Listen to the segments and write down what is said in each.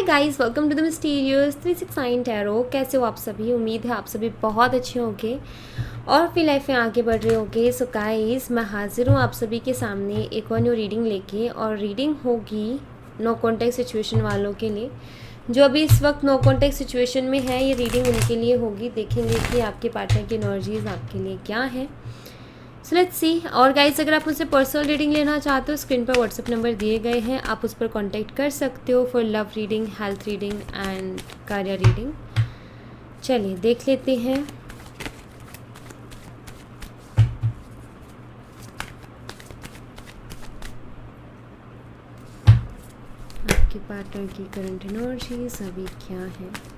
Guys, welcome to the mysterious 369 tarot. कैसे हो आप सभी? उम्मीद है आप सभी बहुत अच्छे होंगे और अपनी लाइफ में आगे बढ़ रहे होंगे। सो गाइस, मैं हाजिर हूँ आप सभी के सामने एक और न्यू रीडिंग लेके, और रीडिंग होगी नो कॉन्टेक्ट सिचुएशन वालों के लिए। जो अभी इस वक्त नो कॉन्टेक्ट सिचुएशन में है, ये रीडिंग उनके लिए होगी। देखेंगे कि आपके पार्टनर की एनर्जीज आपके लिए क्या है। So let's see. और गाइस, अगर आप मुझसे पर्सनल रीडिंग लेना चाहते हो, स्क्रीन पर व्हाट्सएप नंबर दिए गए हैं, आप उस पर कांटेक्ट कर सकते हो for love reading, health reading and career reading. चलिए देख लेते हैं। आपके पार्टनर की करंट एनर्जीज अभी क्या है।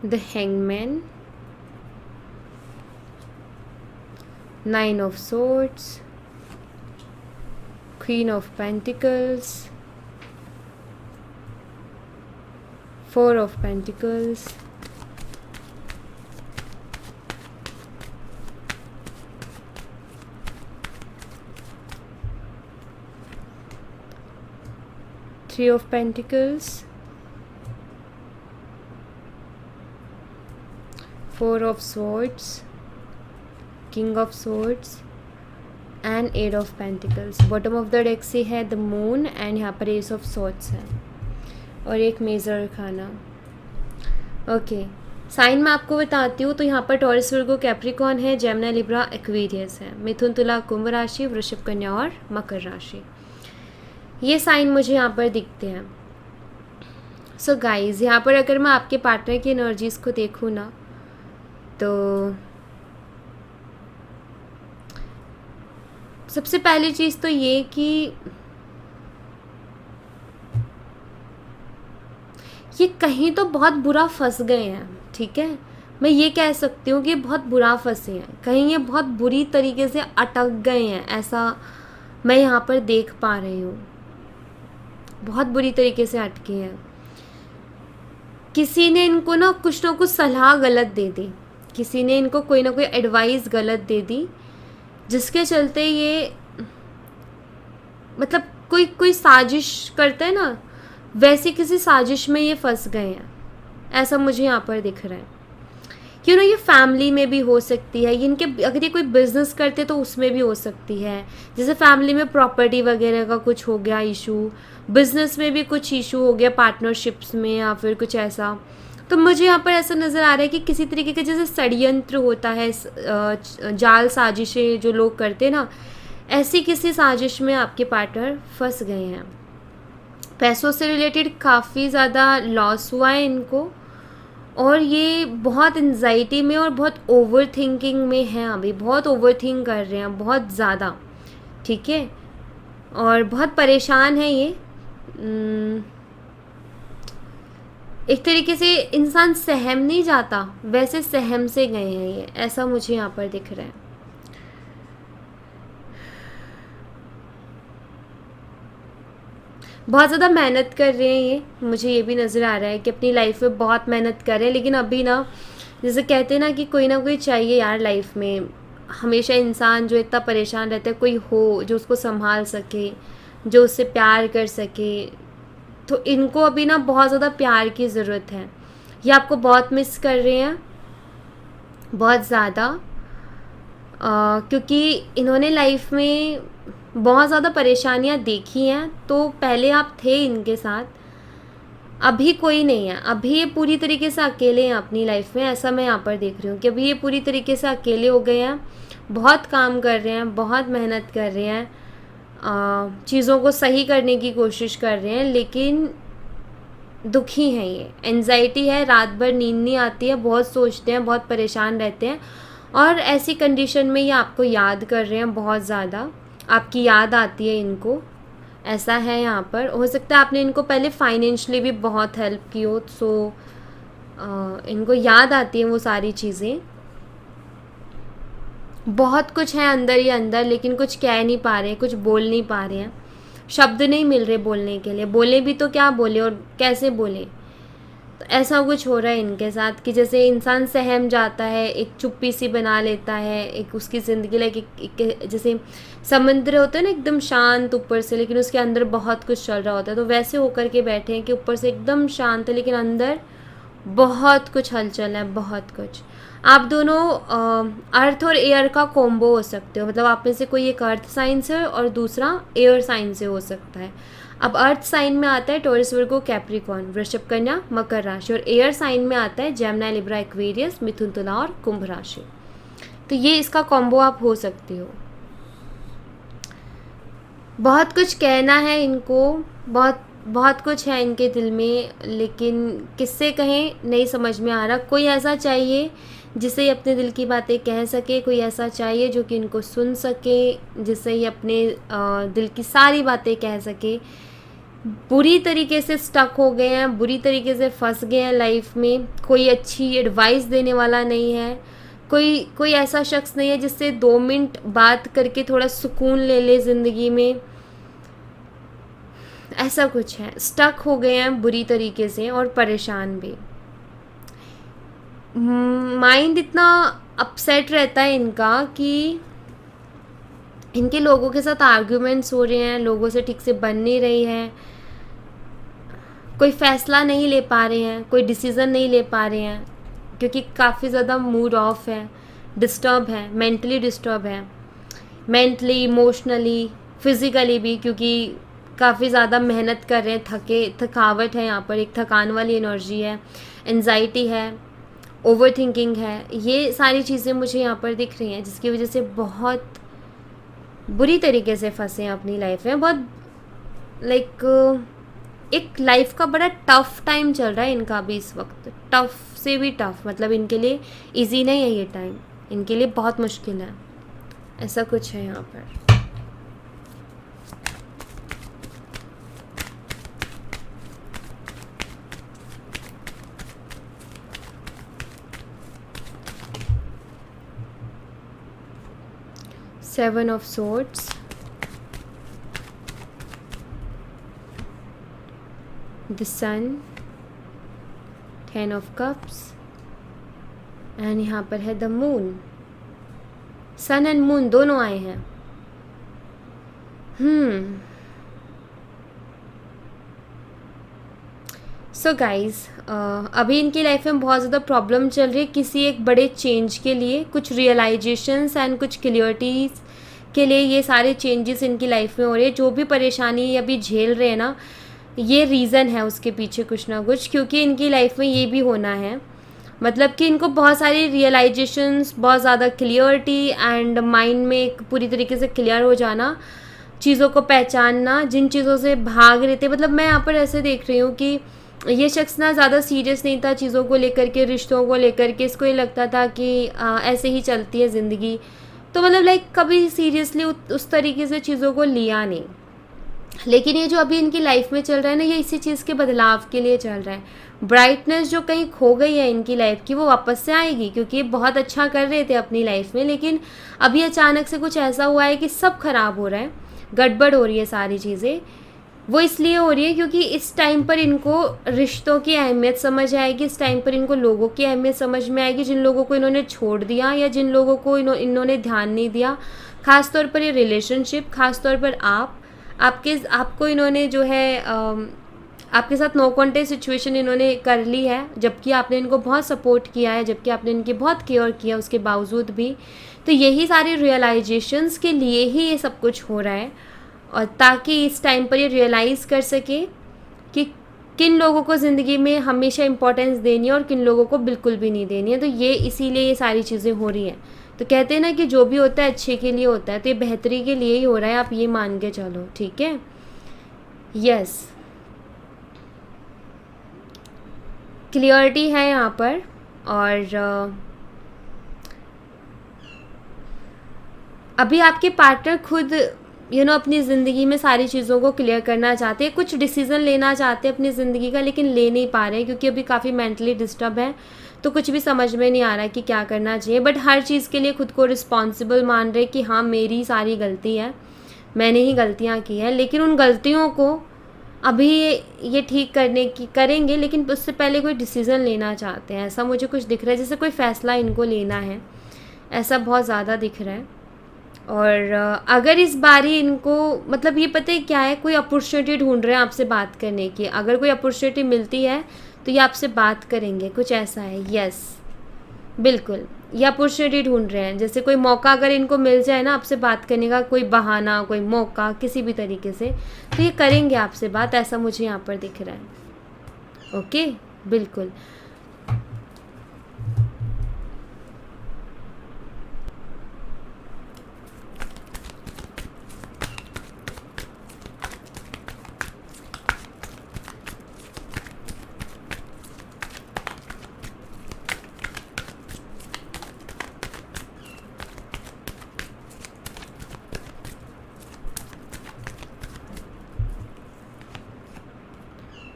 The Hangman, Nine of Swords, Queen of Pentacles, Four of Pentacles, Three of Pentacles, Four of Swords, King of Swords and eight of pentacles. Bottom of the deck से है the moon and यहाँ पर S of swords है और एक major खाना। Okay, sign मैं आपको बताती हूँ। तो यहाँ पर टॉरस, वर्गो, कैप्रिकॉर्न है, जेमिनी, लिब्रा, एक्वेरियस है, मिथुन, तुला, कुंभ राशि, वृषभ, कन्या और मकर राशि। ये साइन मुझे यहाँ पर दिखते हैं। सो गाइज, यहाँ पर अगर मैं आपके पार्टनर की एनर्जीज को देखूँ ना, तो सबसे पहली चीज़ तो ये कि ये कहीं तो बहुत बुरा फंस गए हैं। ठीक है, मैं ये कह सकती हूँ कि बहुत बुरा फंसे हैं, कहीं ये बहुत बुरी तरीके से अटक गए हैं, ऐसा मैं यहाँ पर देख पा रही हूँ। बहुत बुरी तरीके से अटके हैं। किसी ने इनको ना कुछ सलाह गलत दे दी, किसी ने इनको कोई ना कोई एडवाइस गलत दे दी, जिसके चलते ये मतलब कोई साजिश करते हैं ना, वैसी किसी साजिश में ये फंस गए हैं, ऐसा मुझे यहाँ पर दिख रहा है। क्यों ना, ये फैमिली में भी हो सकती है, इनके अगर ये कोई बिजनेस करते तो उसमें भी हो सकती है। जैसे फैमिली में प्रॉपर्टी वगैरह का कुछ हो गया इशू, बिजनेस में भी कुछ इशू हो गया, पार्टनरशिप्स में या फिर कुछ ऐसा। तो मुझे यहाँ पर ऐसा नज़र आ रहा है कि किसी तरीके का जैसे षड्यंत्र होता है, जाल साजिशें जो लोग करते हैं ना, ऐसी किसी साजिश में आपके पार्टनर फंस गए हैं। पैसों से रिलेटेड काफ़ी ज़्यादा लॉस हुआ है इनको, और ये बहुत एंजाइटी में और बहुत ओवर थिंकिंग में हैं। अभी बहुत ओवर थिंक कर रहे हैं, बहुत ज़्यादा। ठीक है, और बहुत परेशान है ये। एक तरीके से इंसान सहम नहीं जाता, वैसे सहम से गए हैं ये, ऐसा मुझे यहाँ पर दिख रहा है। बहुत ज़्यादा मेहनत कर रहे हैं ये, मुझे ये भी नज़र आ रहा है कि अपनी लाइफ में बहुत मेहनत कर रहे हैं, लेकिन अभी ना जैसे कहते हैं ना कि कोई ना कोई चाहिए यार लाइफ में। हमेशा इंसान जो इतना परेशान रहता है, कोई हो जो उसको संभाल सके, जो उससे प्यार कर सके। तो इनको अभी ना बहुत ज़्यादा प्यार की ज़रूरत है। ये आपको बहुत मिस कर रहे हैं, बहुत ज़्यादा, क्योंकि इन्होंने लाइफ में बहुत ज़्यादा परेशानियां देखी हैं। तो पहले आप थे इनके साथ, अभी कोई नहीं है, अभी ये पूरी तरीके से अकेले हैं अपनी लाइफ में। ऐसा मैं यहाँ पर देख रही हूँ कि अभी ये पूरी तरीके से अकेले हो गए हैं, बहुत काम कर रहे हैं, बहुत मेहनत कर रहे हैं, चीज़ों को सही करने की कोशिश कर रहे हैं, लेकिन दुखी हैं ये। एंजाइटी है, रात भर नींद नहीं आती है, बहुत सोचते हैं, बहुत परेशान रहते हैं, और ऐसी कंडीशन में ये आपको याद कर रहे हैं, बहुत ज़्यादा आपकी याद आती है इनको, ऐसा है यहाँ पर। हो सकता है आपने इनको पहले फाइनेंशियली भी बहुत हेल्प की हो, सो इनको याद आती है वो सारी चीज़ें। बहुत कुछ है अंदर ही अंदर, लेकिन कुछ कह नहीं पा रहे हैं, कुछ बोल नहीं पा रहे हैं, शब्द नहीं मिल रहे बोलने के लिए, बोले भी तो क्या बोले और कैसे बोले। तो ऐसा कुछ हो रहा है इनके साथ कि जैसे इंसान सहम जाता है, एक चुप्पी सी बना लेता है, एक उसकी ज़िंदगी लाइक जैसे समुद्र होता है ना एकदम शांत ऊपर से, लेकिन उसके अंदर बहुत कुछ चल रहा होता है। तो वैसे होकर के बैठे हैं कि ऊपर से एकदम शांत है लेकिन अंदर बहुत कुछ हलचल है, बहुत कुछ। आप दोनों अर्थ और एयर का कॉम्बो हो सकते हो, मतलब आप में से कोई एक अर्थ साइन से और दूसरा एयर साइन से हो सकता है। अब अर्थ साइन में आता है टॉरस, वर्गो, कैप्रिकॉर्न, वृषभ, कन्या, मकर राशि, और एयर साइन में आता है जेमिनी, लिब्रा, एक्वेरियस, मिथुन, तुला और कुंभ राशि। तो ये इसका कॉम्बो आप हो सकते हो। बहुत कुछ कहना है इनको, बहुत बहुत कुछ है इनके दिल में, लेकिन किससे कहें नहीं समझ में आ रहा। कोई ऐसा चाहिए जिसे ये अपने दिल की बातें कह सके, कोई ऐसा चाहिए जो कि इनको सुन सके, जिससे ये अपने दिल की सारी बातें कह सके। बुरी तरीके से स्टक हो गए हैं, बुरी तरीके से फंस गए हैं लाइफ में, कोई अच्छी एडवाइस देने वाला नहीं है, कोई ऐसा शख्स नहीं है जिससे 2 मिनट बात करके थोड़ा सुकून ले ले ज़िंदगी में। ऐसा कुछ है, स्टक हो गए हैं बुरी तरीके से और परेशान भी। माइंड इतना अपसेट रहता है इनका कि इनके लोगों के साथ आर्ग्यूमेंट्स हो रहे हैं, लोगों से ठीक से बन नहीं रही है, कोई फ़ैसला नहीं ले पा रहे हैं, कोई डिसीज़न नहीं ले पा रहे हैं, क्योंकि काफ़ी ज़्यादा मूड ऑफ है, डिस्टर्ब है, मेंटली डिस्टर्ब है, मेंटली, इमोशनली, फिज़िकली भी, क्योंकि काफ़ी ज़्यादा मेहनत कर रहे हैं, थकावट है यहाँ पर, एक थकान वाली एनर्जी है, एंजाइटी है, ओवर थिंकिंग है, ये सारी चीज़ें मुझे यहाँ पर दिख रही हैं, जिसकी वजह से बहुत बुरी तरीके से फंसे हैं अपनी लाइफ में। बहुत एक लाइफ का बड़ा टफ़ टाइम चल रहा है इनका भी इस वक्त, टफ़ से भी टफ़, मतलब इनके लिए इजी नहीं है ये टाइम, इनके लिए बहुत मुश्किल है। ऐसा कुछ है यहाँ पर। Seven of Swords, the Sun, Ten of Cups, and यहाँ पर है the moon. Sun and moon दोनों आए हैं। सो गाइज, अभी इनकी लाइफ में बहुत ज़्यादा प्रॉब्लम चल रही है किसी एक बड़े चेंज के लिए, कुछ रियलाइजेशंस एंड कुछ क्लियरिटीज़ के लिए ये सारे चेंजेस इनकी लाइफ में हो रहे हैं। जो भी परेशानी अभी झेल रहे हैं ना, ये रीज़न है उसके पीछे कुछ ना कुछ, क्योंकि इनकी लाइफ में ये भी होना है, मतलब कि इनको बहुत सारी रियलाइजेशंस, बहुत ज़्यादा क्लियरिटी एंड माइंड में एक पूरी तरीके से क्लियर हो जाना, चीज़ों को पहचानना, जिन चीज़ों से भाग रहे थे। मतलब मैं यहाँ पर ऐसे देख रही हूँ कि ये शख्स ना ज़्यादा सीरियस नहीं था चीज़ों को लेकर के, रिश्तों को लेकर के, इसको ये लगता था कि ऐसे ही चलती है ज़िंदगी। तो मतलब कभी सीरियसली उस तरीके से चीज़ों को लिया नहीं। लेकिन ये जो अभी इनकी लाइफ में चल रहा है ना, ये इसी चीज़ के बदलाव के लिए चल रहा है। ब्राइटनेस जो कहीं खो गई है इनकी लाइफ की, वो वापस से आएगी, क्योंकि ये बहुत अच्छा कर रहे थे अपनी लाइफ में, लेकिन अभी अचानक से कुछ ऐसा हुआ है कि सब खराब हो रहा है, गड़बड़ हो रही है सारी चीज़ें। वो इसलिए हो रही है क्योंकि इस टाइम पर इनको रिश्तों की अहमियत समझ आएगी, इस टाइम पर इनको लोगों की अहमियत समझ में आएगी, जिन लोगों को इन्होंने छोड़ दिया या जिन लोगों को इन्होंने ध्यान नहीं दिया। ख़ास तौर पर ये रिलेशनशिप, ख़ास तौर पर आपको इन्होंने जो है आपके साथ नो कॉन्टेक्ट सिचुएशन इन्होंने कर ली है, जबकि आपने इनको बहुत सपोर्ट किया है, जबकि आपने इनकी बहुत केयर किया उसके बावजूद भी। तो यही सारे रियलाइजेशंस के लिए ही ये सब कुछ हो रहा है, और ताकि इस टाइम पर ये रियलाइज़ कर सके कि किन लोगों को ज़िंदगी में हमेशा इम्पोर्टेंस देनी है और किन लोगों को बिल्कुल भी नहीं देनी है। तो ये इसीलिए ये सारी चीज़ें हो रही हैं। तो कहते हैं ना कि जो भी होता है अच्छे के लिए होता है, तो ये बेहतरी के लिए ही हो रहा है, आप ये मान के चलो, ठीक है। यस, क्लियरिटी है यहाँ पर, और अभी आपके पार्टनर खुद अपनी ज़िंदगी में सारी चीज़ों को क्लियर करना चाहते हैं, कुछ डिसीज़न लेना चाहते हैं अपनी ज़िंदगी का, लेकिन ले नहीं पा रहे हैं क्योंकि अभी काफ़ी मेंटली डिस्टर्ब है। तो कुछ भी समझ में नहीं आ रहा है कि क्या करना चाहिए, बट हर चीज़ के लिए खुद को रिस्पॉन्सिबल मान रहे कि हाँ मेरी सारी गलती है, मैंने ही गलतियाँ की हैं। लेकिन उन गलतियों को अभी ये ठीक करने की करेंगे, लेकिन उससे पहले कोई डिसीज़न लेना चाहते हैं, ऐसा मुझे कुछ दिख रहा है, जैसे कोई फ़ैसला इनको लेना है, ऐसा बहुत ज़्यादा दिख रहा है। और अगर इस बारी इनको मतलब ये पता है क्या है, कोई अपॉर्चुनिटी ढूंढ रहे हैं आपसे बात करने की, अगर कोई अपॉर्चुनिटी मिलती है तो ये आपसे बात करेंगे, कुछ ऐसा है। यस, बिल्कुल, ये अपॉर्चुनिटी ढूंढ रहे हैं, जैसे कोई मौका अगर इनको मिल जाए ना आपसे बात करने का, कोई बहाना, कोई मौका, किसी भी तरीके से, तो ये करेंगे आपसे बात, ऐसा मुझे यहाँ पर दिख रहा है। ओके, बिल्कुल।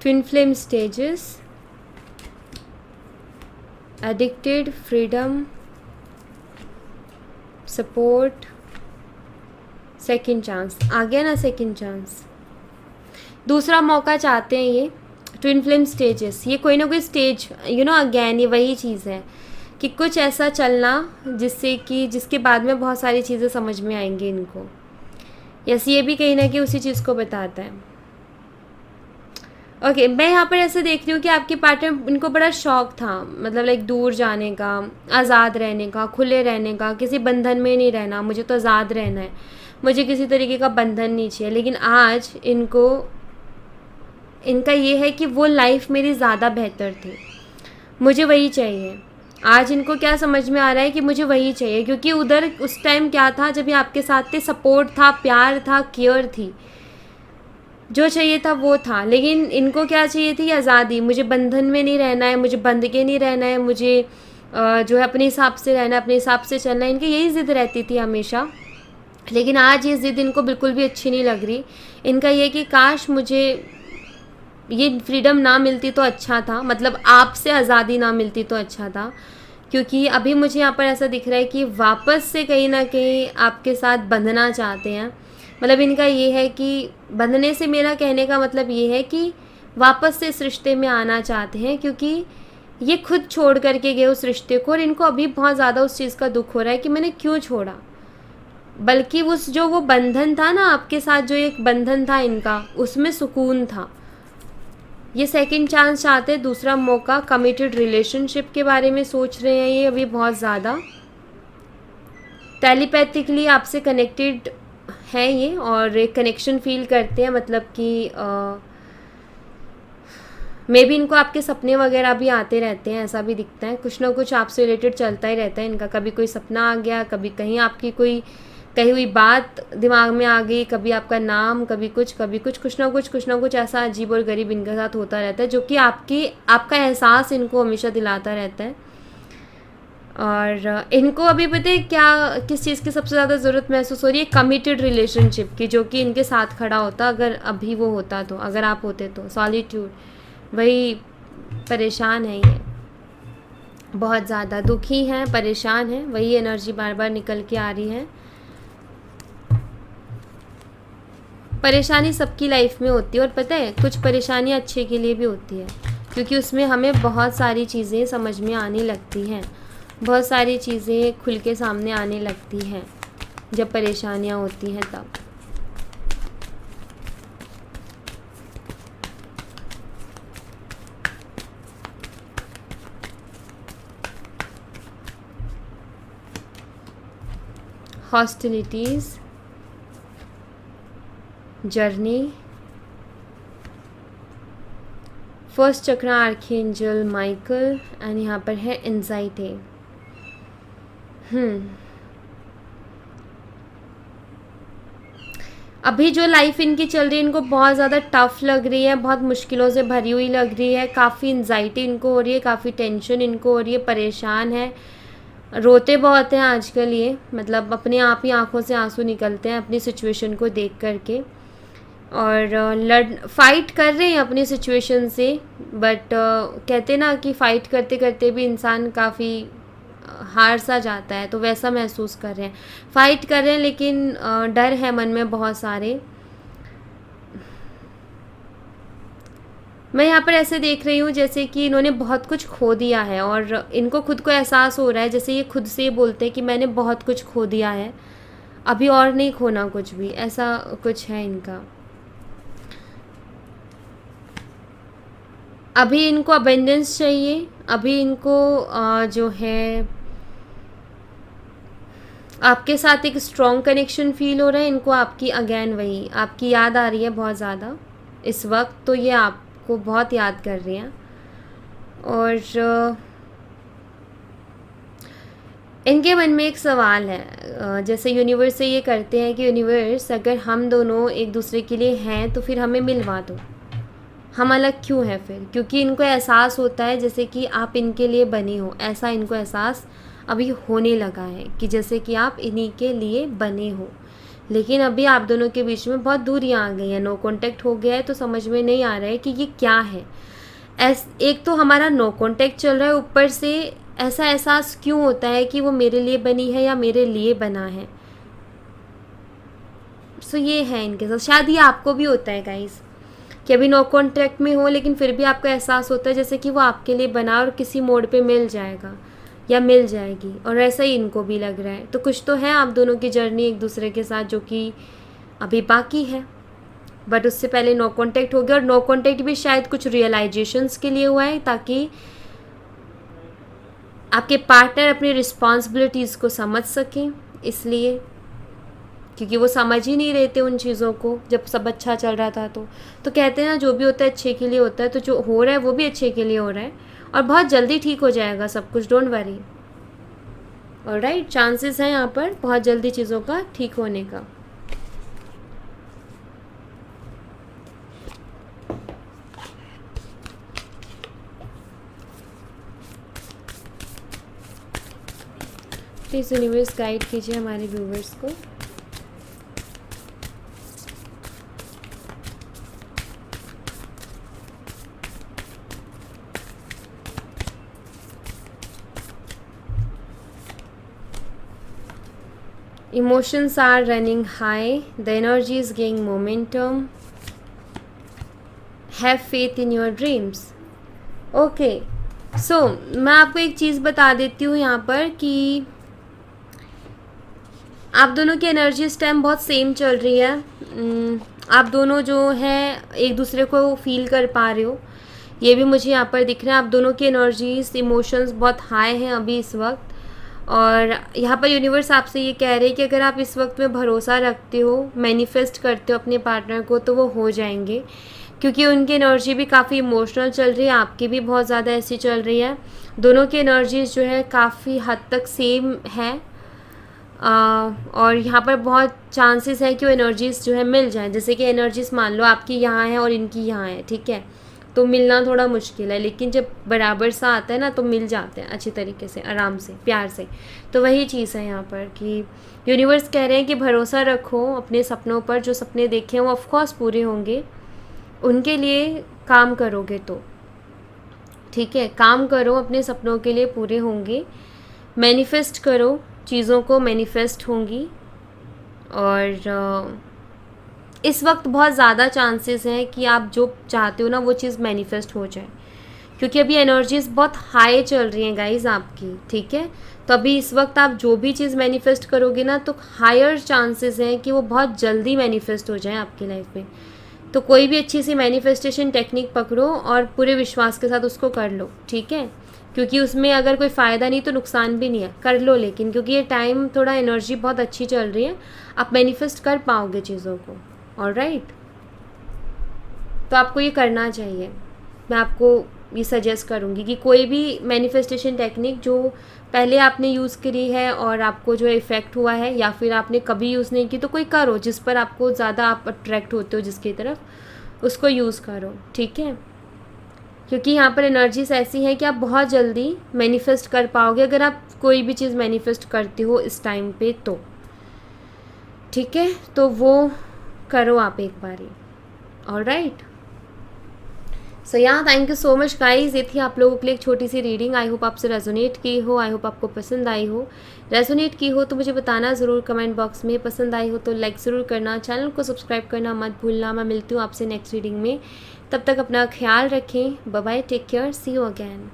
Twin flame stages, addicted, freedom, support, second chance आ गया ना, सेकेंड चांस, दूसरा मौका चाहते हैं ये। ट्विन फ्लेम स्टेजेस, ये कोई ना कोई स्टेज, अगेन ये वही चीज़ है कि कुछ ऐसा चलना जिससे कि जिसके बाद में बहुत सारी चीज़ें समझ में आएंगी इनको। यस, ये भी कहीं ना कहीं उसी चीज़ को बताता है। ओके, मैं यहाँ पर ऐसे देख रही हूँ कि आपके पार्टनर, इनको बड़ा शौक था, मतलब लाइक दूर जाने का, आज़ाद रहने का, खुले रहने का, किसी बंधन में नहीं रहना, मुझे तो आज़ाद रहना है, मुझे किसी तरीके का बंधन नहीं चाहिए। लेकिन आज इनका ये है कि वो लाइफ मेरी ज़्यादा बेहतर थी, मुझे वही चाहिए। आज इनको क्या समझ में आ रहा है कि मुझे वही चाहिए, क्योंकि उधर उस टाइम क्या था जब ये आपके साथ थे, सपोर्ट था, प्यार था, केयर थी, जो चाहिए था वो था। लेकिन इनको क्या चाहिए थी, आज़ादी, मुझे बंधन में नहीं रहना है, मुझे बंध के नहीं रहना है, मुझे जो है अपने हिसाब से रहना है, अपने हिसाब से चलना है, इनकी यही ज़िद रहती थी हमेशा। लेकिन आज ये ज़िद इनको बिल्कुल भी अच्छी नहीं लग रही। इनका ये कि काश मुझे ये फ्रीडम ना मिलती तो अच्छा था, मतलब आपसे आज़ादी ना मिलती तो अच्छा था, क्योंकि अभी मुझे यहाँ पर ऐसा दिख रहा है कि वापस से कहीं ना कहीं आपके साथ बंधना चाहते हैं। मतलब इनका ये है कि बंधने से मेरा कहने का मतलब ये है कि वापस से इस रिश्ते में आना चाहते हैं, क्योंकि ये खुद छोड़ करके गए उस रिश्ते को, और इनको अभी बहुत ज़्यादा उस चीज़ का दुख हो रहा है कि मैंने क्यों छोड़ा। बल्कि उस जो वो बंधन था ना आपके साथ, जो एक बंधन था इनका, उसमें सुकून था। ये सेकंड चांस चाहते हैं, दूसरा मौका, कमिटेड रिलेशनशिप के बारे में सोच रहे हैं ये अभी बहुत ज़्यादा। टेलीपैथिकली आपसे कनेक्टेड है ये, और एक कनेक्शन फील करते हैं, मतलब कि मे बी इनको आपके सपने वगैरह भी आते रहते हैं, ऐसा भी दिखता है। कुछ ना कुछ आपसे रिलेटेड चलता ही रहता है इनका, कभी कोई सपना आ गया, कभी कहीं आपकी कोई कही हुई बात दिमाग में आ गई, कभी आपका नाम, कभी कुछ कुछ ना कुछ ऐसा अजीब और गरीब इनके साथ होता रहता है, जो कि आपका एहसास इनको हमेशा दिलाता रहता है। और इनको अभी पता है क्या, किस चीज़ की सबसे ज़्यादा ज़रूरत महसूस हो रही है, कमिटेड रिलेशनशिप की, जो कि इनके साथ खड़ा होता, अगर अभी वो होता तो, अगर आप होते तो। सॉलिट्यूड, वही परेशान है ये, बहुत ज़्यादा दुखी हैं, परेशान हैं, वही एनर्जी बार बार निकल के आ रही है। परेशानी सबकी लाइफ में होती है, और पता है कुछ परेशानियाँ अच्छे के लिए भी होती है, क्योंकि उसमें हमें बहुत सारी चीज़ें समझ में आने लगती हैं, बहुत सारी चीज़ें खुल के सामने आने लगती हैं जब परेशानियाँ होती हैं तब। हॉस्टिलिटीज़, जर्नी, फर्स्ट चक्र आर्कएंजल माइकल, एंड यहाँ पर है एंजाइटी। अभी जो लाइफ इनकी चल रही है, इनको बहुत ज़्यादा टफ लग रही है, बहुत मुश्किलों से भरी हुई लग रही है, काफ़ी एंजाइटी इनको हो रही है, काफ़ी टेंशन इनको हो रही है, परेशान है, रोते बहुत हैं आजकल ये, मतलब अपने आप ही आंखों से आंसू निकलते हैं अपनी सिचुएशन को देख करके। और फाइट कर रहे हैं अपनी सिचुएशन से, बट कहते ना कि फ़ाइट करते करते भी इंसान काफ़ी हार सा जाता है, तो वैसा महसूस कर रहे हैं। फ़ाइट कर रहे हैं लेकिन डर है मन में बहुत सारे। मैं यहाँ पर ऐसे देख रही हूँ जैसे कि इन्होंने बहुत कुछ खो दिया है और इनको खुद को एहसास हो रहा है, जैसे ये खुद से ये बोलते हैं कि मैंने बहुत कुछ खो दिया है, अभी और नहीं खोना कुछ भी, ऐसा कुछ है इनका। अभी इनको अबेंडेंस चाहिए, अभी इनको जो है आपके साथ एक स्ट्रॉन्ग कनेक्शन फील हो रहा है इनको। आपकी अगेन वही आपकी याद आ रही है बहुत ज़्यादा इस वक्त, तो ये आपको बहुत याद कर रही हैं। और इनके मन में एक सवाल है, जैसे यूनिवर्स से ये करते हैं कि यूनिवर्स अगर हम दोनों एक दूसरे के लिए हैं तो फिर हमें मिलवा दो, हम अलग क्यों हैं फिर। क्योंकि इनको एहसास होता है जैसे कि आप इनके लिए बने हो, ऐसा इनको एहसास अभी होने लगा है कि जैसे कि आप इन्हीं के लिए बने हो। लेकिन अभी आप दोनों के बीच में बहुत दूरियां आ गई हैं, नो कांटेक्ट हो गया है, तो समझ में नहीं आ रहा है कि ये क्या है। एक तो हमारा नो कांटेक्ट चल रहा है, ऊपर से ऐसा एहसास क्यों होता है कि वो मेरे लिए बनी है या मेरे लिए बना है। सो ये है इनके साथ। शायद ये आपको भी होता है गाइस कि अभी नो कांटेक्ट में हो लेकिन फिर भी आपको एहसास होता है जैसे कि वो आपके लिए बना और किसी मोड़ पे मिल जाएगा या मिल जाएगी, और ऐसा ही इनको भी लग रहा है। तो कुछ तो है आप दोनों की जर्नी एक दूसरे के साथ जो कि अभी बाकी है, बट उससे पहले नो कांटेक्ट हो गया। और नो कांटेक्ट भी शायद कुछ रियलाइजेशंस के लिए हुआ है ताकि आपके पार्टनर अपनी रिस्पॉन्सिबिलिटीज़ को समझ सकें, इसलिए क्योंकि वो समझ ही नहीं रहे थे उन चीज़ों को जब सब अच्छा चल रहा था। तो कहते हैं ना जो भी होता है अच्छे के लिए होता है, तो जो हो रहा है वो भी अच्छे के लिए हो रहा है और बहुत जल्दी ठीक हो जाएगा सब कुछ, डोंट वरी। ऑलराइट, चांसेस हैं यहाँ पर बहुत जल्दी चीज़ों का ठीक होने का। प्लीज़ यूनिवर्स गाइड कीजिए हमारे व्यूवर्स को। Emotions are running high, the energy is gaining momentum. Have faith in your dreams. Okay, so मैं आपको एक चीज़ बता देती हूँ यहाँ पर कि आप दोनों की एनर्जी इस टाइम बहुत सेम चल रही है। आप दोनों जो हैं एक दूसरे को फील कर पा रहे हो, ये भी मुझे यहाँ पर दिख रहा है। आप दोनों की एनर्जीज इमोशंस बहुत हाई हैं अभी इस वक्त, और यहाँ पर यूनिवर्स आपसे ये कह रहे हैं कि अगर आप इस वक्त में भरोसा रखते हो, मैनिफेस्ट करते हो अपने पार्टनर को, तो वो हो जाएंगे। क्योंकि उनकी एनर्जी भी काफ़ी इमोशनल चल रही है, आपकी भी बहुत ज़्यादा ऐसी चल रही है। दोनों की एनर्जीज जो है काफ़ी हद तक सेम है, और यहाँ पर बहुत चांसेस है कि वो एनर्जीज जो है मिल जाएं। जैसे कि एनर्जीज मान लो आपकी यहाँ है और इनकी यहाँ है, ठीक है, तो मिलना थोड़ा मुश्किल है, लेकिन जब बराबर सा आता है ना तो मिल जाते हैं अच्छी तरीके से, आराम से, प्यार से। तो वही चीज़ है यहाँ पर कि यूनिवर्स कह रहे हैं कि भरोसा रखो अपने सपनों पर, जो सपने देखे हैं वो ऑफकोर्स पूरे होंगे, उनके लिए काम करोगे तो ठीक है। काम करो, अपने सपनों के लिए पूरे होंगे, मैनिफेस्ट करो, चीज़ों को मैनिफेस्ट होंगी। और इस वक्त बहुत ज़्यादा चांसेस हैं कि आप जो चाहते हो ना वो चीज़ मैनिफेस्ट हो जाए, क्योंकि अभी एनर्जीज बहुत हाई चल रही हैं गाइज आपकी, ठीक है। तो अभी इस वक्त आप जो भी चीज़ मैनिफेस्ट करोगे ना तो हायर चांसेस हैं कि वो बहुत जल्दी मैनिफेस्ट हो जाए आपकी लाइफ में। तो कोई भी अच्छी सी मैनिफेस्टेशन टेक्निक पकड़ो और पूरे विश्वास के साथ उसको कर लो, ठीक है। क्योंकि उसमें अगर कोई फ़ायदा नहीं तो नुकसान भी नहीं है, कर लो। लेकिन क्योंकि ये टाइम थोड़ा एनर्जी बहुत अच्छी चल रही है, आप मैनिफेस्ट कर पाओगे चीज़ों को, ऑलराइट। तो आपको ये करना चाहिए। मैं आपको ये सजेस्ट करूँगी कि कोई भी मैनिफेस्टेशन टेक्निक जो पहले आपने यूज़ करी है और आपको जो इफ़ेक्ट हुआ है, या फिर आपने कभी यूज़ नहीं की, तो कोई करो जिस पर आपको ज़्यादा आप अट्रैक्ट होते हो जिसकी तरफ, उसको यूज़ करो, ठीक है। क्योंकि यहाँ पर एनर्जीज ऐसी हैं कि आप बहुत जल्दी मैनिफेस्ट कर पाओगे अगर आप कोई भी चीज़ मैनिफेस्ट करते हो इस टाइम पे, तो ठीक है। तो वो करो आप एक बारी, ऑलराइट, सो या thank you so much guys. ये थी आप लोगों के लिए एक छोटी सी रीडिंग। आई होप आपसे रेजोनेट की हो, आई होप आपको पसंद आई हो। रेजोनेट की हो तो मुझे बताना ज़रूर कमेंट बॉक्स में, पसंद आई हो तो लाइक ज़रूर करना, चैनल को सब्सक्राइब करना मत भूलना। मैं मिलती हूँ आपसे नेक्स्ट रीडिंग में, तब तक अपना ख्याल रखें। Bye bye, take care, see you again.